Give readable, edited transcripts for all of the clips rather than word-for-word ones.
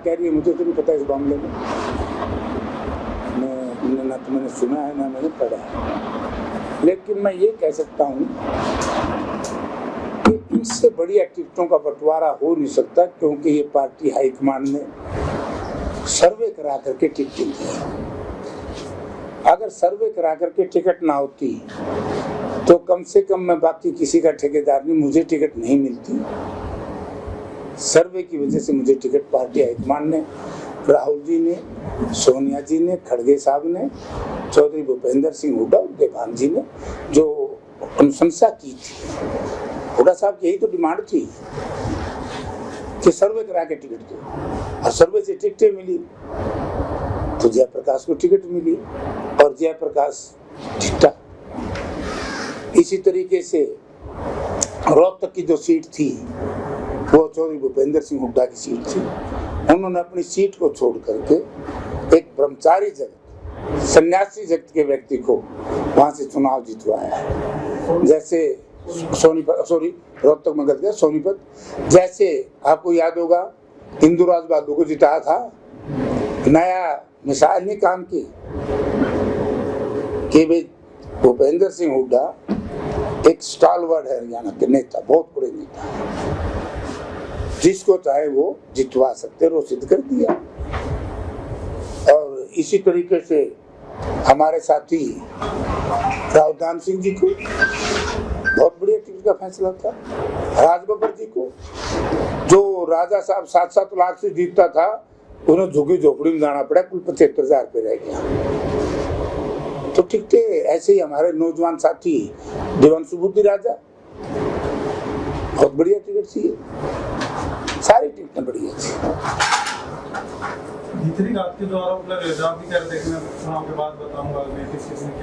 कह रही है मुझे तो नहीं पता इस मामले में, ना तो मैंने सुना है ना मैंने पढ़ा है। लेकिन मैं ये कह सकता हूँ कि इससे बड़ी एक्टिविटियों का बंटवारा हो नहीं सकता, क्योंकि ये पार्टी हाईकमान ने सर्वे करा करके टिकट दी है। अगर सर्वे करा करके टिकट ना होती तो कम से कम मैं बाकी किसी का ठेकेदार नहीं, मुझे टिकट नहीं मिलती। सर्वे की वजह से मुझे टिकट पार्टी हाईकमान ने, राहुल जी ने, सोनिया जी ने, खड़गे साहब ने, चौधरी भूपेंद्र सिंह हुड्डा, देवान जी ने जो अनुशंसा की थी, हुड्डा साहब की यही तो डिमांड थी कि सर्वे करा के टिकट दो, और सर्वे से टिकटें मिली तो जयप्रकाश को टिकट मिली और जयप्रकाश जीता। इसी तरीके से रोहतक की जो सीट थी वो चौधरी भूपेंद्र सिंह हुड्डा की सीट थी। उन्होंने अपनी सीट को छोड़ करके एक ब्रह्मचारी जगत, सन्यासी जगत के व्यक्ति को वहां से चुनाव जितवाया है। जैसे रोहतक में गया सोनीपत, जैसे आपको याद होगा इंदुराज बहादुर को जिताया था, नया मिसाल नहीं काम की कि भाई भूपेंद्र सिंह हुड्डा एक स्टालवर्ड है, हरियाणा के नेता, बहुत बड़े नेता, जिसको चाहे वो जितवा सकते, वो सिद्ध कर दिया। और इसी तरीके से हमारे साथी रावदान सिंह जी को बहुत बड़ी टिकट का फैसला था। राज बब्बर जी को, जो राजा साहब 7-7 लाख से जीतता था, उन्हें झुग्गी झोपड़ी में जाना पड़ा, कुल 75,000 पे रह गया। तो ठीक थे। ऐसे ही हमारे नौजवान साथी देवांशु बुद्धि राजा, बहुत बढ़िया टिकट थी, सारी टिकटें बढ़िया थी।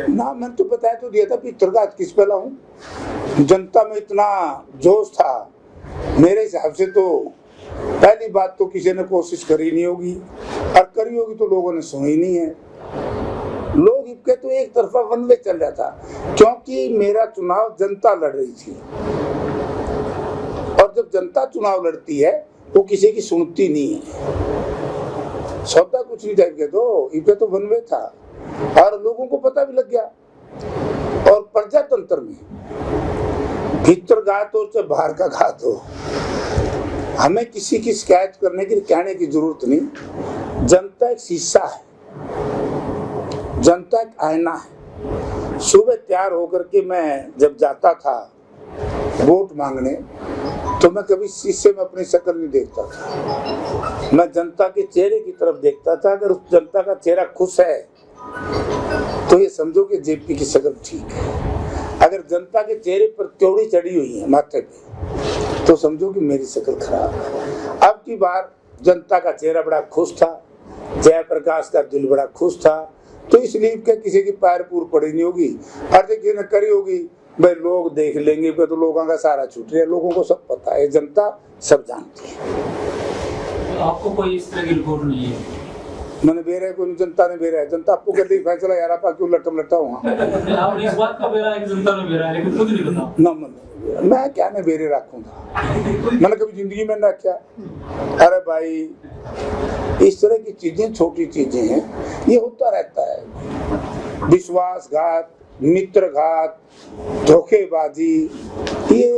ना मैंने तो बताया तो दिया था, पितरघात किस पे लाऊं, जनता में इतना जोश था। मेरे हिसाब से तो पहली बात तो किसी ने कोशिश करी नहीं होगी, और करी होगी तो लोगों ने सुनी नहीं है। लोग इनके तो एक तरफा वन वे चल रहा था, क्योंकि मेरा चुनाव जनता लड़ रही थी, और जब जनता चुनाव लड़ती है वो किसी की सुनती नहीं है। सौदा कुछ नहीं था, तो इनके तो वन वे था, और लोगों को पता भी लग गया। और प्रजातंत्र में भीतर घात हो चाहे बाहर का घात हो, हमें किसी की शिकायत करने की, कहने की जरूरत नहीं। जनता एक शीशा है, जनता एक आईना है। सुबह तैयार होकर के मैं जब जाता था वोट मांगने, तो मैं कभी शीशे में अपनी शक्ल नहीं देखता था, मैं जनता के चेहरे की तरफ देखता था। अगर उस जनता का चेहरा खुश है तो ये समझो कि जेपी की शक्ल ठीक है। अगर जनता के चेहरे पर त्योड़ी चढ़ी हुई है माथे पे, तो समझो कि मेरी शक्ल खराब है। अब की बार जनता का चेहरा बड़ा खुश था, जयप्रकाश का दिल बड़ा खुश था, तो इसलिए किसी की पैर पूर पड़ी नहीं होगी, और किसी ने करी होगी भाई लोग देख लेंगे, तो लोगों का सारा छूट रहा है। लोगों को सब पता है, जनता सब जानती है। आपको कोई इस तरह की रिपोर्ट नहीं है? मैंने बेरा है, कोई जनता ने बेरा है, जनता आपको कर दी फैसला यार, आप क्यों लटम लटा हुआ। आप इस बात का बेरा है कि जनता ने बेरा है, लेकिन खुद नहीं पता ना, मैं क्या ने बेरे रखूंगा, मैंने कभी जिंदगी में ना क्या। अरे भाई इस तरह की चीजें, छोटी चीजें हैं, ये होता रहता है। विश्वासघात, मित्रघात, धोखेबाजी, ये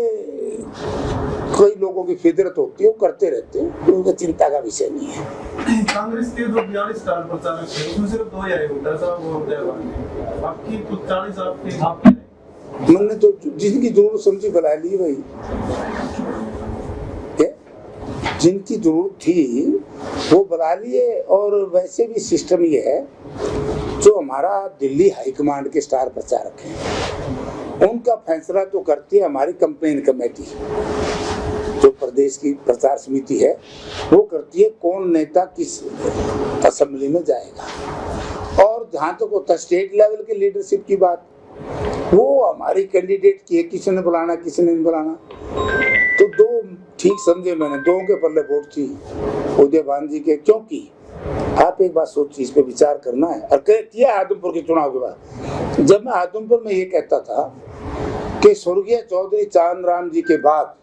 कई लोगों की फितरत होती है, वो करते रहते हैं, उनका चिंता का विषय नहीं है। कांग्रेस के जो 42 स्टार प्रचारक थे, उसमें सिर्फ 2 ही आए, हुड्डा साहब और देवान जी, बाकी 40 आपके। मैंने तो जिनकी जरूरत समझी बुला ली भाई, जिनकी जरूरत थी वो बुला लिए। और वैसे भी सिस्टम ये है, जो हमारा दिल्ली हाईकमांड के स्टार प्रचारक हैं, उनका फैसला तो करती है हमारी कैंपेन कमेटी, जो प्रदेश की प्रचार समिति है, वो करती है कौन नेता किस असेंबली में जाएगा। और जहाँ तक होता स्टेट लेवल के लीडरशिप की बात, वो हमारी कैंडिडेट की है, किसी ने बुलाना किसी ने नहीं बुलाना। तो 2 ठीक समझे मैंने, 2 के पल्ले वोट थी उदयभान जी के, क्योंकि आप एक बात सोचिए, इस पे विचार करना है। और किया आदमपुर के चुनाव के बाद, जब मैं आदमपुर में ये कहता था कि स्वर्गीय चौधरी चांद राम जी के बाद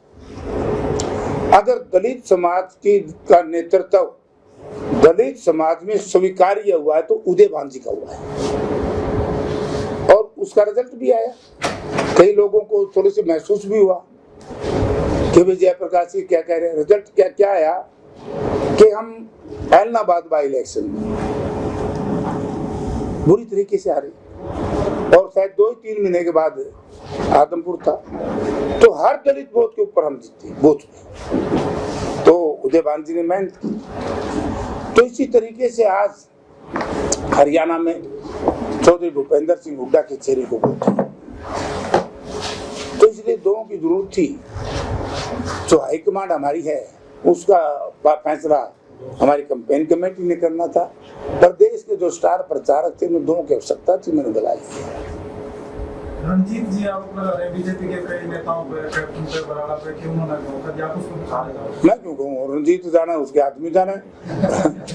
अगर दलित समाज की का नेतृत्व दलित समाज में स्वीकार्य हुआ है तो उदय भान जी का हुआ है, और उसका रिजल्ट भी आया। कई लोगों को थोड़े से महसूस भी हुआ कि भाई जयप्रकाश जी क्या कह रहे हैं। रिजल्ट क्या आया कि हम ऐलनाबाद बाई इलेक्शन में बुरी तरीके से हारे, और शायद 2-3 महीने के बाद आदमपुर था, तो हर दलित बूथ के ऊपर हम जीते बूथ में। तो उदय भान जी ने मेहनत की। तो इसी तरीके से आज हरियाणा में चौधरी भूपेंद्र सिंह हुड्डा के चेहरे को वोट, तो इसलिए दोनों की जरूरत थी। जो हाईकमांड हमारी है उसका फैसला हमारी कैंपेन कमेटी ने करना था। प्रदेश के जो स्टार प्रचारक थे उन दोनों की आवश्यकता थी, मैंने बुलाई। रणजीत जी आप बीजेपी के कई नेताओं पे कैप्टन पे बराड़ा पे क्यों ना कहूं, क्या कुछ बताएगा? मैं क्यों कहूँ? रणजीत जाना है, उसके आदमी जाना है।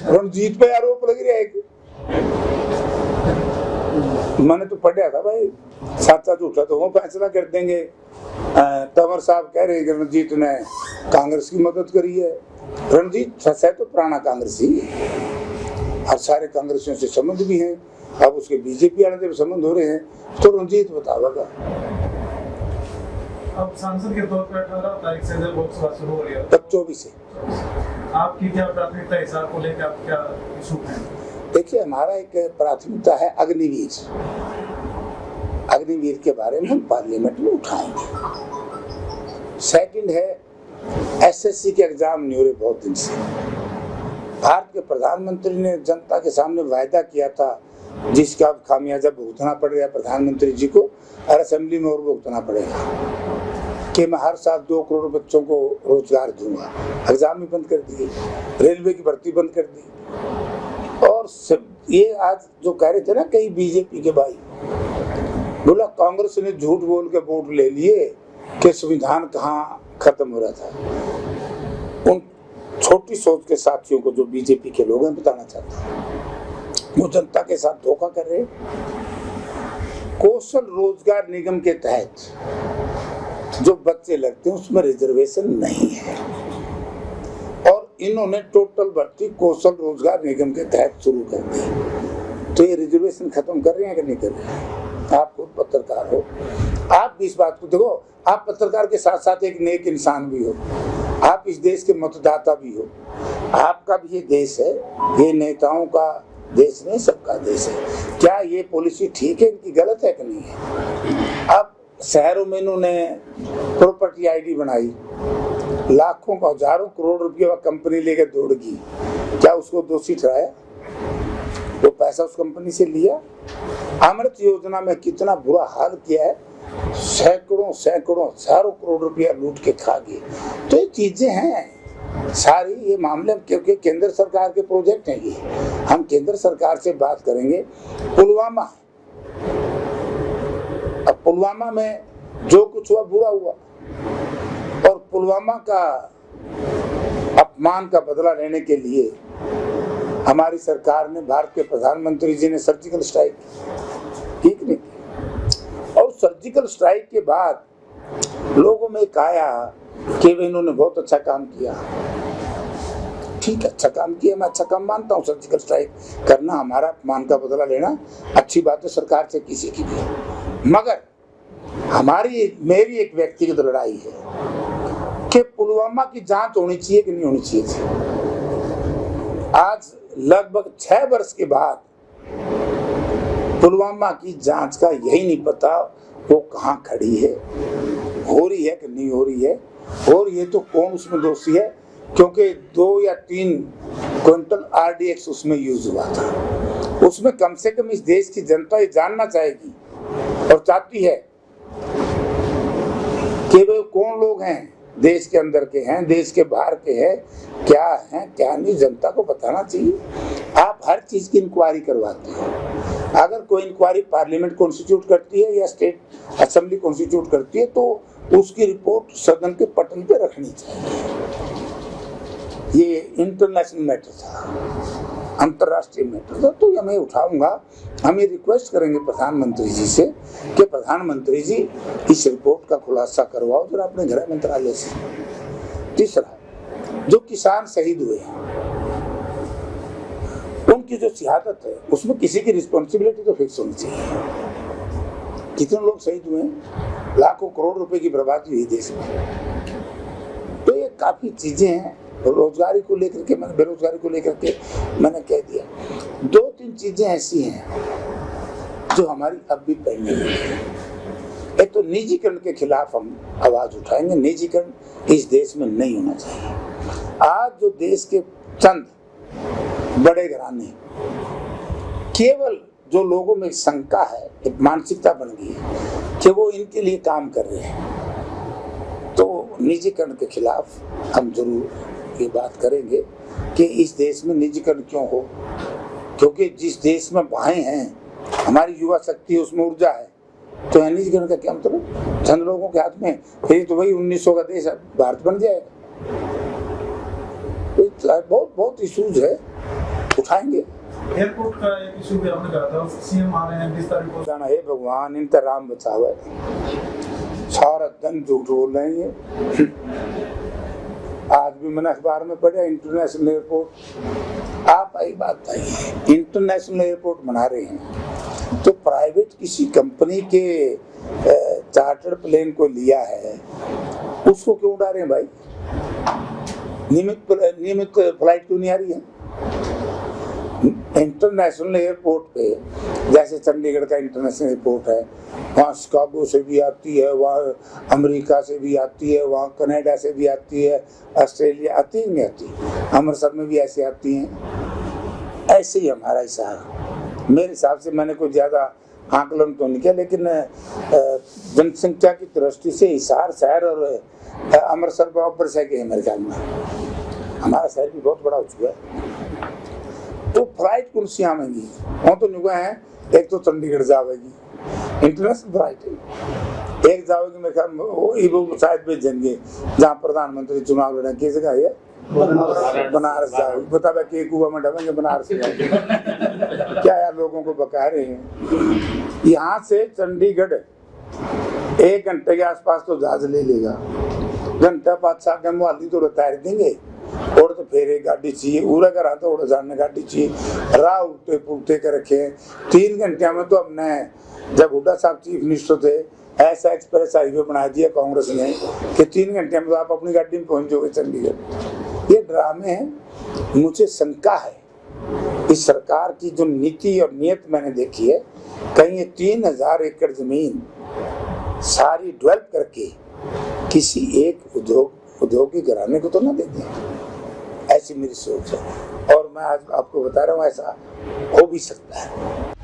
रणजीत पे आरोप लग रहा है। मैंने तो पढ़ा था भाई, सच्चा झूठा तो वो फैसला कर देंगे। तंवर साहब कह रहे हैं कि रणजीत ने कांग्रेस की मदद करी है। रणजीत सच तो पुराना कांग्रेसी और सारे कांग्रेसियों से संबंध भी हैं, अब उसके बीजेपी वाले से संबंध हो रहे हैं, तो रणजीत बतावेगा। अब सांसद के तौर पर 18 तारीख से जब लोकसभा शुरू हो रही है, तब 24 से आपकी क्या प्राथमिकता हिसाब को लेकर आप क्या इशू है? देखिए, हमारा एक प्राथमिकता है अग्निवीर। अग्निवीर के बारे में हम पार्लियामेंट में उठाएंगे। सेकंड है एसएससी के एग्जाम नहीं हो रहे बहुत दिन से। भारत के प्रधानमंत्री ने जनता के सामने वायदा किया था, जिसका खामियाजा भुगतना पड़ रहा है प्रधानमंत्री जी को, और असेंबली में और भुगतना पड़ेगा, कि मैं हर साल 2 करोड़ बच्चों को रोजगार दूंगा। एग्जाम भी बंद कर दिए, रेलवे की भर्ती बंद कर दी। और ये आज जो कह रहे थे ना कई बीजेपी के भाई, बोला कांग्रेस ने झूठ बोल के वोट ले लिए कि संविधान कहाँ खत्म हो रहा था। उन छोटी सोच के साथियों को जो बीजेपी के लोग हैं बताना चाहता हूँ, वो जनता के साथ धोखा कर रहे। कौशल रोजगार निगम के तहत जो बच्चे लगते हैं उसमें रिजर्वेशन नहीं है, और इन्होंने टोटल भर्ती कौशल रोजगार निगम के तहत शुरू कर दी। तो ये रिजर्वेशन खत्म कर रहे हैं कि नहीं कर रहे हैं? आप खुद पत्रकार हो, आप भी इस बात को देखो। आप पत्रकार के साथ साथ एक नेक इंसान भी हो, आप इस देश के मतदाता भी हो। आपका भी ये देश है, ये नेताओं का देश नहीं, सबका देश है। क्या ये पॉलिसी ठीक है, इनकी गलत है कि नहीं है? अब शहरों में इन्होंने प्रॉपर्टी आईडी बनाई, लाखों का हजारों करोड़ रुपये कंपनी लेकर दौड़ गई, क्या उसको दोषी ठहराया? वो पैसा उस कंपनी से लिया। अमृत योजना में कितना बुरा हाल किया है, सैकड़ों हजारों करोड़ रुपया लूट के खा गए। तो ये चीजें हैं सारी, ये मामले क्योंकि केंद्र सरकार के प्रोजेक्ट हैं। ये हम केंद्र सरकार से बात करेंगे। पुलवामा, अब पुलवामा में जो कुछ हुआ बुरा हुआ, और पुलवामा का अपमान का बदला लेने के लिए हमारी सरकार ने, भारत के प्रधानमंत्री जी ने सर्जिकल स्ट्राइक ठीक नहीं की। और सर्जिकल स्ट्राइक के बाद लोगों में एक आया कि इन्होंने बहुत अच्छा काम किया। ठीक है, अच्छा काम किया, मैं अच्छा काम मानता हूँ। सर्जिकल स्ट्राइक करना, हमारा अपमान का बदला लेना अच्छी बात है सरकार से किसी की भी। मगर मेरी एक व्यक्तिगत लड़ाई है कि पुलवामा की जांच होनी चाहिए कि नहीं होनी चाहिए थी। आज लगभग 6 वर्ष के बाद पुलवामा की जांच का यही नहीं पता वो कहाँ खड़ी है, हो रही है कि नहीं हो रही है, और ये तो कौन उसमें दोषी है, क्योंकि 2 या 3 क्विंटल RDX उसमें यूज हुआ था। उसमें कम से कम इस देश की जनता ये जानना चाहेगी और चाहती है कि वे कौन लोग हैं, देश के अंदर के हैं, देश के बाहर के हैं, क्या हैं क्या नहीं, जनता को बताना चाहिए। आप हर चीज की इंक्वायरी करवाते हो। अगर कोई इंक्वायरी पार्लियामेंट कॉन्स्टिट्यूट करती है या स्टेट असेंबली कॉन्स्टिट्यूट करती है, तो उसकी रिपोर्ट सदन के पटल पे रखनी चाहिए। ये इंटरनेशनल मैटर था, अंतर्राष्ट्रीय मैटर था, तो ये मैं उठाऊंगा। हम ये रिक्वेस्ट करेंगे प्रधानमंत्री जी से कि प्रधानमंत्री जी इस रिपोर्ट का खुलासा करवाओ जरा अपने गृह मंत्रालय से। तीसरा, जो किसान शहीद हुए उनकी जो शहादत है उसमें किसी की रिस्पॉन्सिबिलिटी तो फिक्स होनी चाहिए। कितने लोग शहीद हुए, लाखों करोड़ रुपए की बर्बादी हुई देश में। तो ये काफी चीजें हैं। रोजगारी को लेकर के, मैंने बेरोजगारी को लेकर के मैंने कह दिया। 2-3 चीजें ऐसी हैं जो हमारी अब भी पेंडिंग है। एक तो निजीकरण के खिलाफ हम आवाज उठाएंगे। निजीकरण इस देश में नहीं होना चाहिए। आज जो देश के चंद बड़े घराने, केवल जो लोगों में शंका है, एक मानसिकता बन गई है कि वो इनके लिए काम कर रहे हैं, तो निजीकरण के खिलाफ हम जरूर ये बात करेंगे कि इस देश में निजीकरण क्यों हो। क्योंकि जिस देश में भाएं हैं, हमारी युवा शक्ति है, उसमें ऊर्जा है, तो निजीकरण का क्या मतलब? चंद लोगों के हाथ में, फिर तो वही 1900 का देश भारत बन जाएगा। बहुत बहुत इश्यूज है, उठाएंगे। एयरपोर्ट का एक इशू भी आपने कहा था, सीएम आ रहे हैं 20 तारीख को। जाना है भगवान, इनका राम बचावे, सारा दिन झूठ बोल रहे हैं ये। आज भी मैंने अखबार में पढ़ा, इंटरनेशनल एयरपोर्ट, आप आई बात आई, इंटरनेशनल एयरपोर्ट बना रहे हैं तो प्राइवेट किसी कंपनी के चार्टर्ड प्लेन को लिया है, उसको क्यों उड़ा रहे हैं भाई? नियमित फ्लाइट क्यों नहीं आ रही है? इंटरनेशनल एयरपोर्ट पे, जैसे चंडीगढ़ का इंटरनेशनल एयरपोर्ट है, वहाँ शिकागो से भी आती है, वहाँ अमेरिका से भी आती है, वहाँ कनाडा से भी आती है, ऑस्ट्रेलिया आती है, नहीं आती, अमृतसर में भी ऐसे आती हैं। ऐसे ही हमारा हिसाब, मेरे हिसाब से, मैंने कोई ज़्यादा आकलन तो नहीं किया, लेकिन जनसंख्या की दृष्टि से हिसार शहर और अमृतसर बराबर से के मेरे ख्याल में, हमारा शहर भी बहुत बड़ा हो चुका है। तो फ्लाइट कौन सी आवेगी? वहाँ तो निगाह है, एक तो चंडीगढ़ जाएगी इंटरनेशनल फ्लाइट है, एक जाओगी मेरे ख्याल में वो शायद भेजेंगे जहाँ प्रधानमंत्री चुनाव लड़े, किस जगह है? बनारस जाओगी। बता के कुआ में डबेंगे बनारस क्या यार, लोगों को बका रहे हैं। यहाँ से चंडीगढ़ 1 घंटे के आसपास तो जहाज ले लेगा, घंटा 5-7 घंटे मोहाली तो उतार देंगे, और तो फिर एक गाड़ी चाहिए, उड़ा कर आता उड़ा जाने गाड़ी चाहिए, राह उल्टे पुलटे कर रखे। 3 घंटे में तो हमने, जब हुड्डा साहब चीफ मिनिस्टर थे, ऐसा एक्सप्रेस हाईवे बना दिया कांग्रेस ने कि 3 घंटे में तो आप अपनी गाड़ी में पहुंच जाओगे चंडीगढ़। ये ड्रामे हैं। मुझे शंका है इस सरकार की जो नीति और नियत मैंने देखी है, कहीं 3000 एकड़ जमीन सारी डेवलप करके किसी एक उद्योगिक घराने को तो ना देते हैं, ऐसी मेरी सोच है। और मैं आज आपको बता रहा हूँ ऐसा हो भी सकता है।